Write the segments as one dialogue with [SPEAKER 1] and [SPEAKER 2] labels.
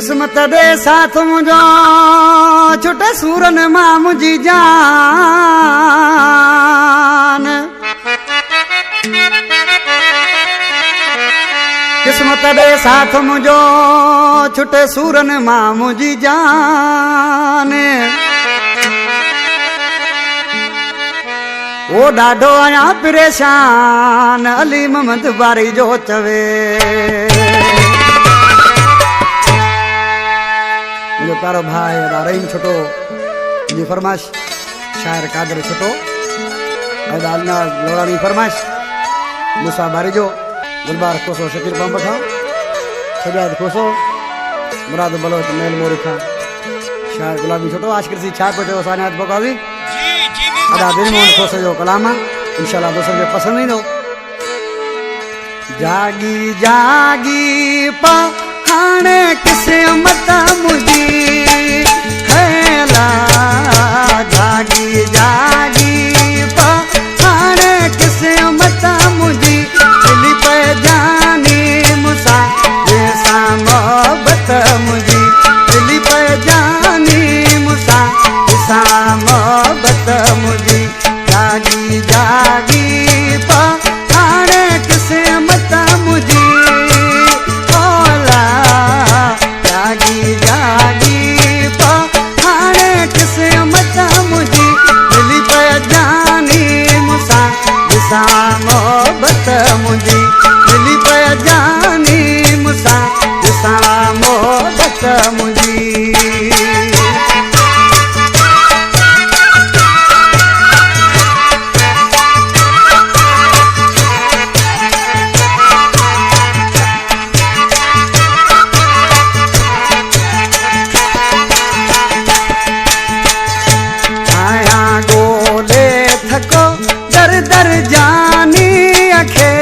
[SPEAKER 1] किस्मत दे साथ मुझो छुटे सूरन मां मुझी जान। किस्मत दे साथ मुझो छुटे सूरन मां मुझी जान। ओ डाढो आया परेशान अली मोहम्मद बारी जो चवे। मुझे प्यारो भाई रहीम छोटो जी फरमाश शायर कादर छोटो अदालना लोरानी फरमाश मूसा बारी जो गुलबार कोसो शकीर पंप खां सजाद कोसो मुराद बलोच मेल मोरी खां शायर गुलाबी छोटो आशिक सी छा पे सानियात बोकावी अदा दिल मोहन कोसो जो कलाम इंशाल्लाह दोस्तों के पसंद ही दो। जागी जागी पा हाणे किस्मत मुझी हैला। जागी जागी पा हाणे किस्मत मुझी दिल पे जानी मुसा जैसा मोहब्बत मुझी दिल पे जानी मुसा जैसा मोहब्बत मुझी। जागी जागी पा हाणे किस्मत मुझी जागी जागी पा हाणे किस्मत मुझी दिल पे जानी मुसा जैसा मोहब्बत मुझी दिल पे जानी मुसा जैसा मोहब्बत मुझी। दर जानी अखे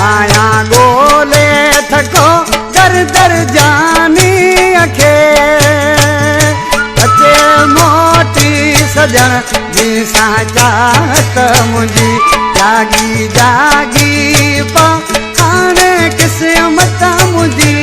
[SPEAKER 1] आया गोले थको दर दर जानी अखे अचे मोटी सजन जैसा चाहत मुझी। जागी जागी पा हाणे किस्मत मुझी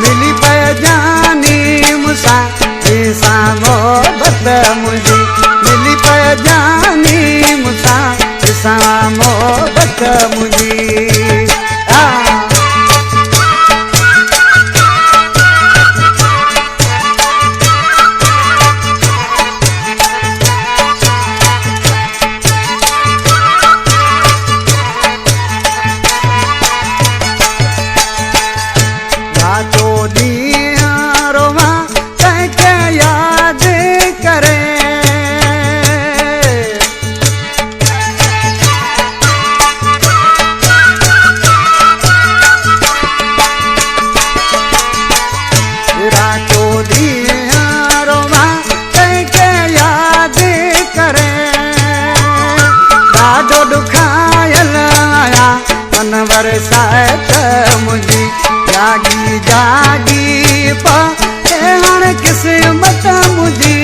[SPEAKER 1] मिली पे जानी मुसा जैसा मोहब्बत मुझी मिली पे जानी मुसा जैसा मोहब्बत मुझी। बरसात मुझी जागी जागी पा हाणे किस्मत मुझी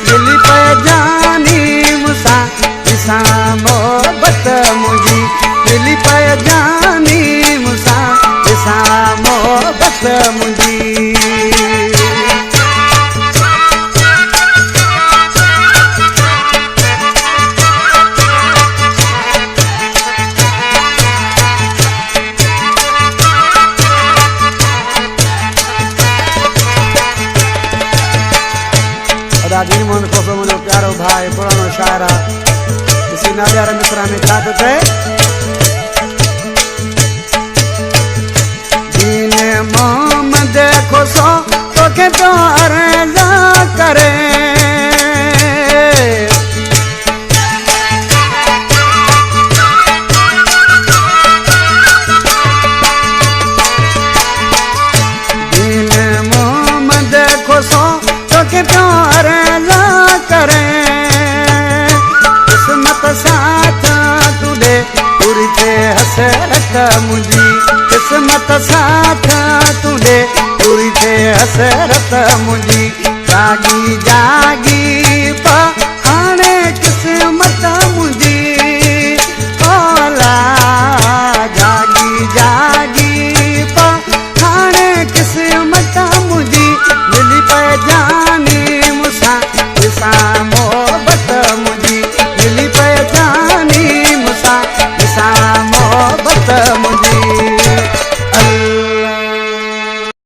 [SPEAKER 1] दिल पे जानी मुसा जैसा मोहब्बत मुझी दिल पे जानी मुसा जैसा मोहब्बत मुझी। दिल मोहन कोसो मुझो प्यारो भाई पुरानो शायरा इसी नादियार मिश्रा में छात थे। दीन मोहम्मद कोसो तो के तो अर्जा करे दीन मोहम्मद कोसो तो के तो किस्मत साथ तुडे पूरी थे हसरत मुझी किस्मत साथ तुडे पूरी थे हसरत मुझी। जा